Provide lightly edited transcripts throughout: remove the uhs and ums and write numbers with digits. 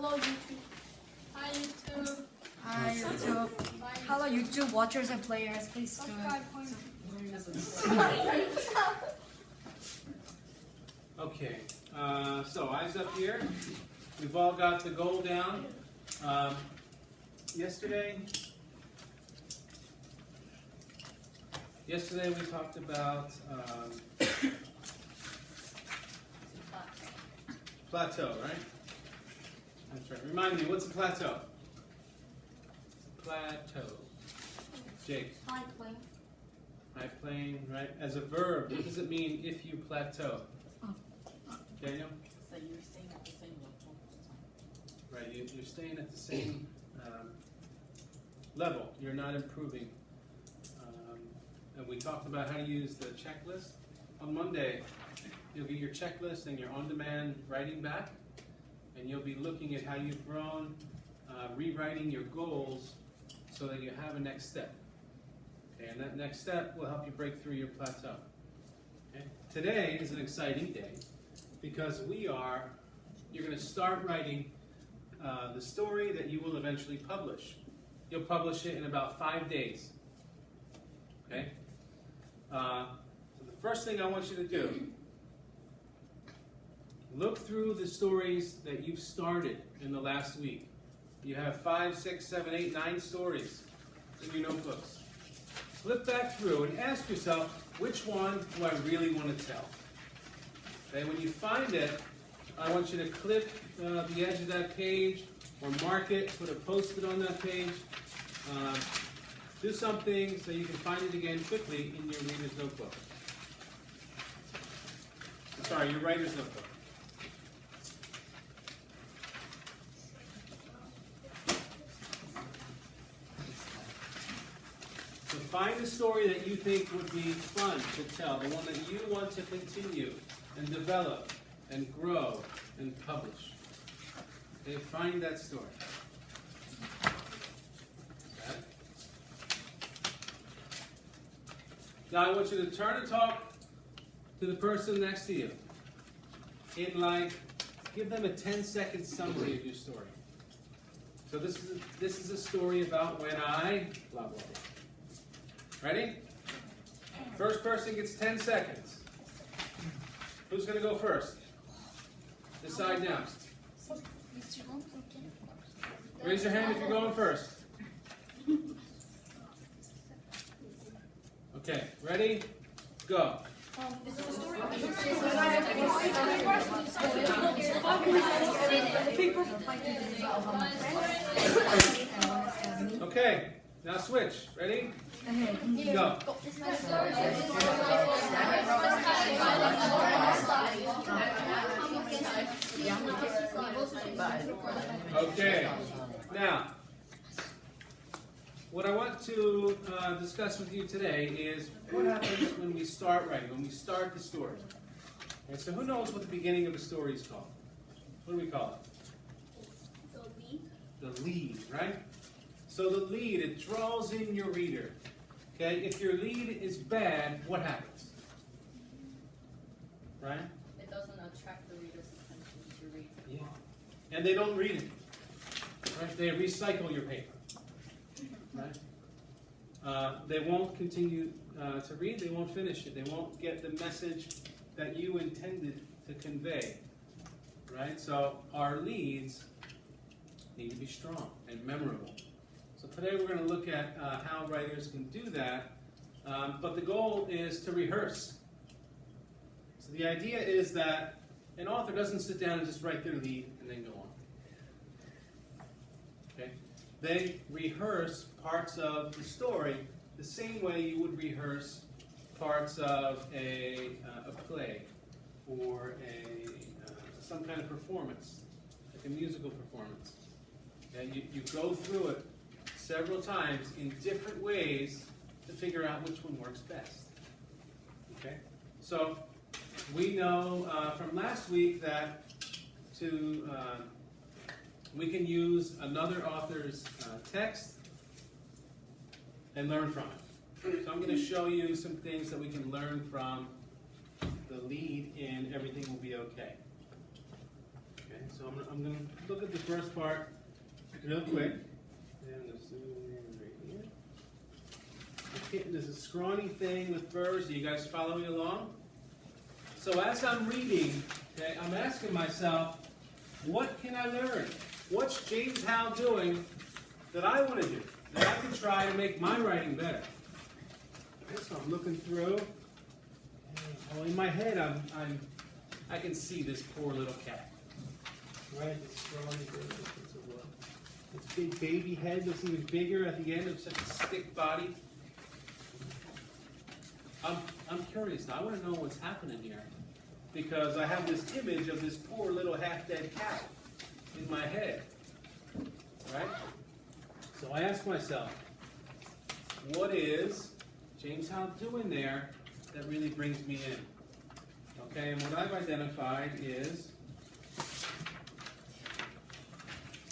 Hello YouTube. Hi YouTube. Hi YouTube. Hello YouTube watchers and players. Please Subscribe. Okay, so eyes up here. We've all got the goal down. Yesterday we talked about plateau, right? That's right. Remind me, what's a plateau? Plateau. Jake. High plane. High plane, right? As a verb, what does it mean if you plateau? Daniel? So you're staying at the same level. Right, you're staying at the same level. You're not improving. And we talked about how to use the checklist. On Monday, you'll get your checklist and your on-demand writing back. And you'll be looking at how you've grown, rewriting your goals so that you have a next step. Okay, and that next step will help you break through your plateau. Okay? Today is an exciting day because you're going to start writing the story that you will eventually publish. You'll publish it in about 5 days. Okay? So the first thing I want you to do, look through the stories that you've started in the last week. You have 5, 6, 7, 8, 9 stories in your notebooks. Flip back through and ask yourself, which one do I really want to tell? Okay, when you find it, I want you to clip the edge of that page or mark it, put a post-it on that page. Do something so you can find it again quickly in your reader's notebook. Your writer's notebook. So find a story that you think would be fun to tell, the one that you want to continue and develop and grow and publish. Okay, find that story. Okay. Now I want you to turn and talk to the person next to you. Give them a 10-second summary of your story. So this is a story about when I blah blah blah. Ready? First person gets 10 seconds. Who's going to go first? Decide now. Raise your hand if you're going first. Okay, ready? Go. Okay, now switch. Ready? Go. Okay, now, what I want to discuss with you today is what happens when we start writing, when we start the story. Okay, so who knows what the beginning of a story is called? What do we call it? The lead. The lead, right? So the lead, it draws in your reader. Okay, if your lead is bad, what happens? Right? It doesn't attract the reader's attention to read. Yeah. And they don't read it. Right? They recycle your paper. Right? They won't continue to read. They won't finish it. They won't get the message that you intended to convey. Right? So our leads need to be strong and memorable. So today we're going to look at how writers can do that. But the goal is to rehearse. So the idea is that an author doesn't sit down and just write their lead and then go on. Okay? They rehearse parts of the story the same way you would rehearse parts of a play or some kind of performance, like a musical performance. And you go through it several times in different ways to figure out which one works best. Okay? So we know from last week that we can use another author's text and learn from it. So I'm going to show you some things that we can learn from the lead in Everything Will Be Okay. Okay, So I'm gonna look at the first part real quick. And I'm gonna zoom in right here. Okay, there's a scrawny thing with furs. Are you guys following along? So as I'm reading, okay, I'm asking myself, what can I learn? What's James Howe doing that I want to do? That I can try to make my writing better. Okay, so I'm looking through. Oh, in my head, I can see this poor little cat. Right, this scrawny thing. Its big baby head looks even bigger at the end of such a thick body. I'm curious now. I want to know what's happening here. Because I have this image of this poor little half-dead cat in my head. Right? So I ask myself, what is James Howe doing there that really brings me in? Okay, and what I've identified is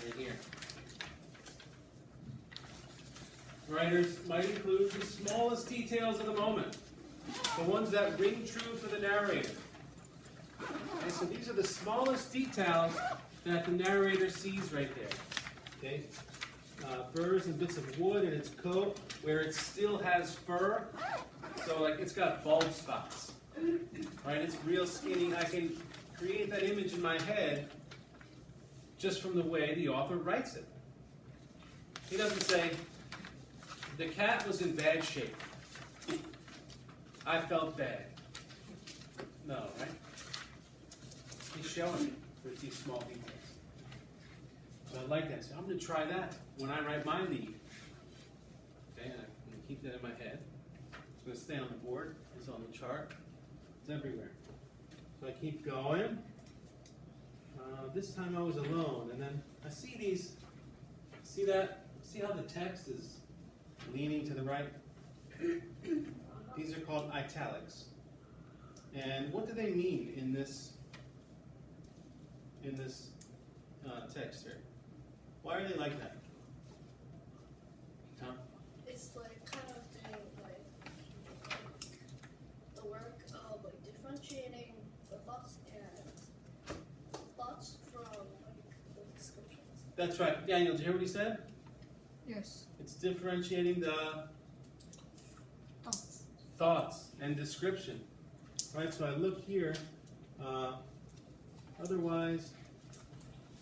right here. Writers might include the smallest details of the moment, the ones that ring true for the narrator. Okay, so these are the smallest details that the narrator sees right there. Okay, furs and bits of wood in its coat where it still has fur, so like it's got bald spots. Right, it's real skinny. I can create that image in my head just from the way the author writes it. He doesn't say, the cat was in bad shape. I felt bad. No, right? He's showing me with these small details. So I like that. So I'm going to try that when I write my lead. Okay, and I'm going to keep that in my head. It's going to stay on the board. It's on the chart. It's everywhere. So I keep going. This time I was alone, and then I see these. See that? See how the text is leaning to the right? These are called italics. And what do they mean in this text here? Why are they like that? Tom? It's like kind of doing like the work of like differentiating the thoughts and thoughts from like the descriptions. That's right. Daniel, did you hear what he said? Yes. It's differentiating the Thoughts. thoughts and description. Right, so I look here. Otherwise,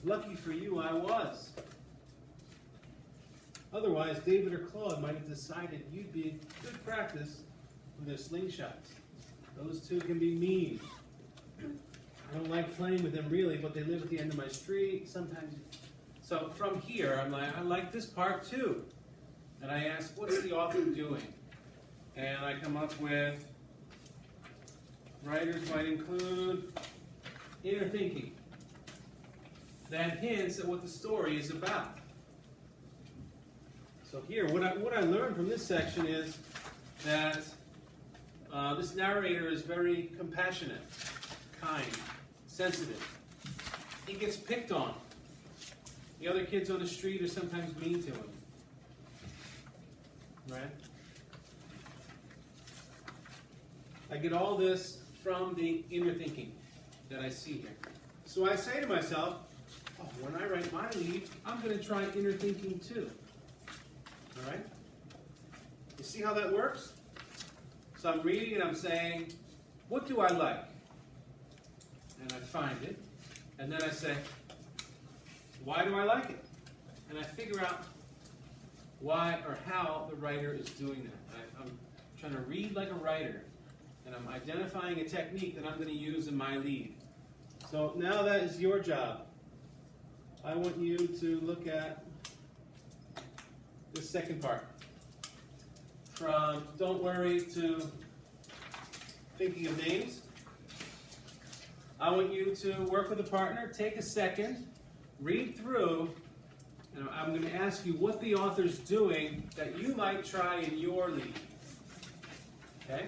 lucky for you, I was. Otherwise, David or Claude might have decided you'd be good practice with their slingshots. Those two can be mean. I don't like playing with them really, but they live at the end of my street. Sometimes. So from here, I'm like, I like this part too. And I ask, what's the author doing? And I come up with, writers might include inner thinking that hints at what the story is about. So here, what I learned from this section is that this narrator is very compassionate, kind, sensitive. He gets picked on. The other kids on the street are sometimes mean to him. Right? I get all this from the inner thinking that I see here. So I say to myself, oh, when I write my lead, I'm going to try inner thinking too. All right? You see how that works? So I'm reading and I'm saying, what do I like? And I find it. And then I say, why do I like it? And I figure out why or how the writer is doing that. I'm trying to read like a writer. And I'm identifying a technique that I'm going to use in my lead. So now that is your job. I want you to look at the second part. From don't worry to thinking of names. I want you to work with a partner, take a second, read through, and I'm going to ask you what the author's doing that you might try in your lead. Okay?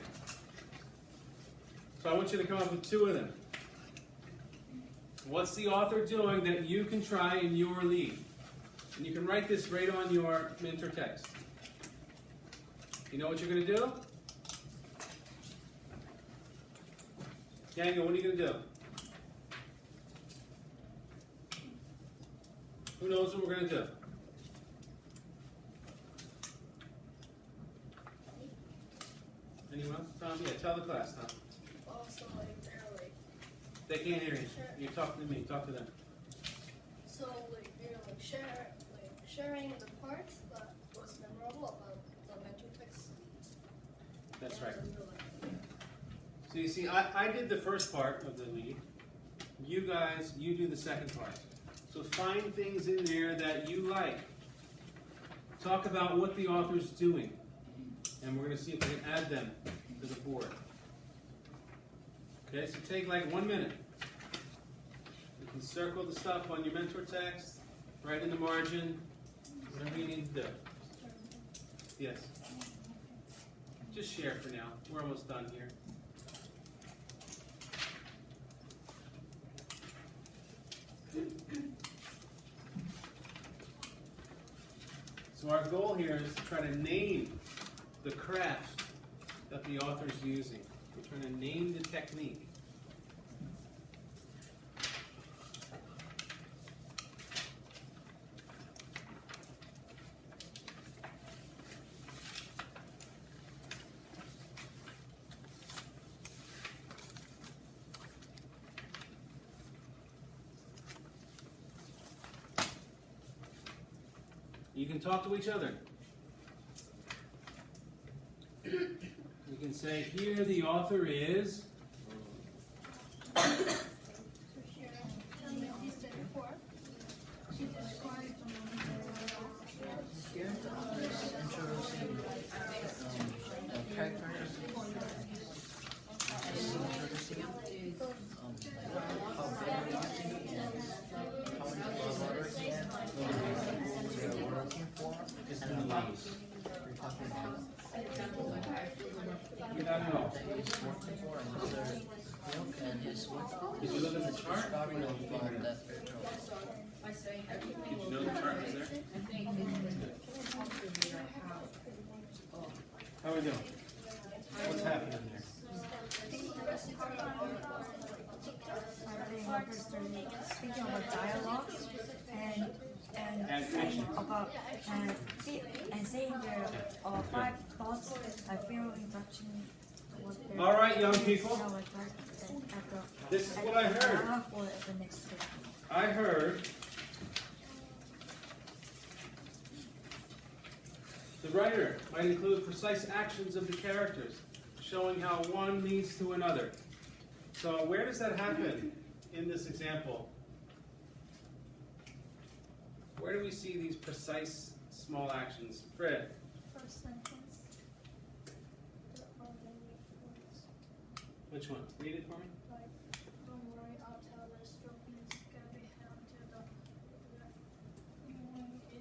So I want you to come up with two of them. What's the author doing that you can try in your lead? And you can write this right on your mentor text. You know what you're going to do? Daniel, what are you going to do? Who knows what we're going to do? Anyone else? Tom? Yeah, tell the class, Tom. Also, like, they're like, They can't hear you. You're talking to me. Talk to them. so like, they're like sharing the parts that was memorable about the mental text. That's right. And they're like, So you see, I did the first part of the lead. You guys, you do the second part. So find things in there that you like. Talk about what the author's doing. And we're going to see if we can add them to the board. Okay, so take like 1 minute. You can circle the stuff on your mentor text, write in the margin, whatever you need to do. Yes. Just share for now. We're almost done here. So our goal here is to try to name the craft that the author's using. We're trying to name the technique. You can talk to each other. You can say, here the author is. Here, introducing the characters, introducing how they're using how many collaborators they are working for, and about we're talking about You got it all. that he's working for and their work and his work. Did you look at the chart? Discovering of that spiritual. Did you know the chart was there? How are we doing? What's happening there? Speaking about dialogues and And saying actions. about and saying their 5 thoughts. I feel introduction. All right, young people. Like that, and at This is what I heard. For the next step. I heard the writer might include precise actions of the characters, showing how one leads to another. So where does that happen in this example? Where do we see these precise small actions? Fred, first sentence. which one? Read it for me. Like, don't worry, I'll tell the stroking is gonna be held to the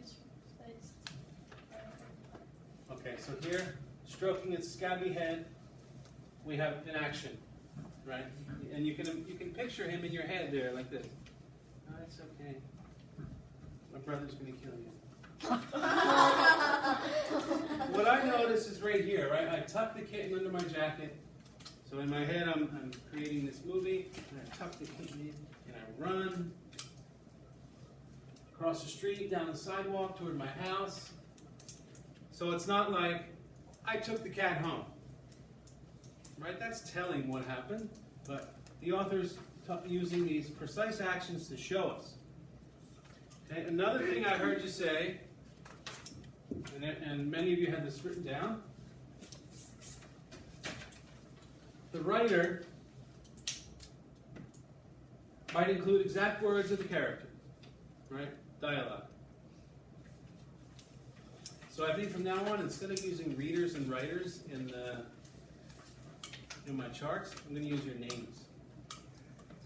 is placed. Okay, so here, stroking its scabby head, we have an action, right? And you can picture him in your head there like this. Oh, it's okay. My brother's gonna kill you. What I notice is right here, right? I tuck the kitten under my jacket. So in my head, I'm creating this movie, and I tuck the kitten in, and I run across the street, down the sidewalk, toward my house. So it's not like I took the cat home, right? That's telling what happened, but the author's using these precise actions to show us. Okay, another thing I heard you say, and many of you had this written down, the writer might include exact words of the character, right? Dialogue. So I think from now on, instead of using readers and writers in my charts, I'm going to use your names,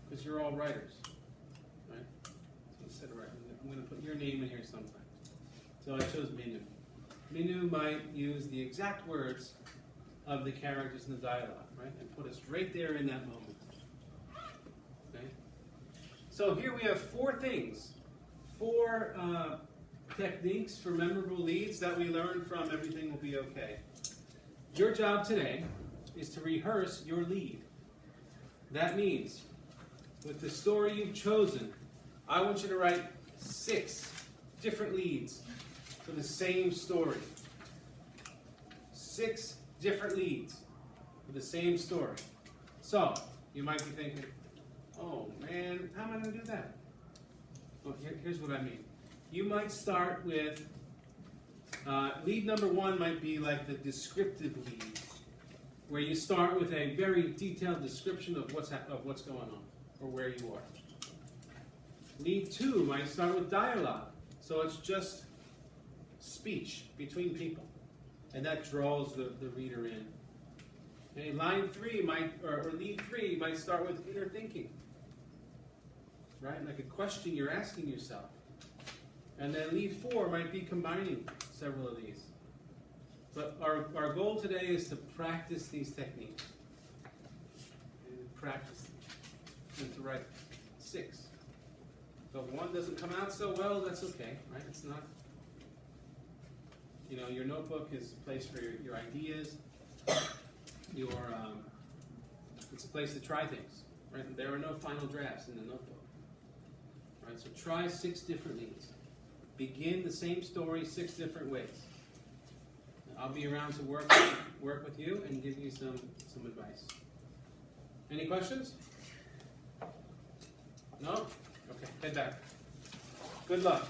because you're all writers, right? So instead of writing, I'm going to put your name in here sometime. So I chose Minu. Minu might use the exact words of the characters in the dialogue, right? And put us right there in that moment. Okay? So here we have 4 things. 4 techniques for memorable leads that we learned from Everything Will Be Okay. Your job today is to rehearse your lead. That means, with the story you've chosen, I want you to write 6 different leads for the same story. 6 different leads for the same story. So, you might be thinking, oh man, how am I going to do that? Well, here's what I mean. You might start with, lead number 1 might be like the descriptive lead, where you start with a very detailed description of what's going on, or where you are. Lead 2 might start with dialogue, so it's just speech between people, and that draws the reader in. Okay, line 3 might, or lead 3 might start with inner thinking, right? Like a question you're asking yourself. And then lead 4 might be combining several of these. But our goal today is to practice these techniques. And practice them. And to write 6. So if one doesn't come out so well, that's okay, right? It's not, your notebook is a place for your ideas. It's a place to try things, right? There are no final drafts in the notebook. Right? So try 6 different leads. Begin the same story 6 different ways. I'll be around to work with you and give you some advice. Any questions? No? Okay, head back. Good luck.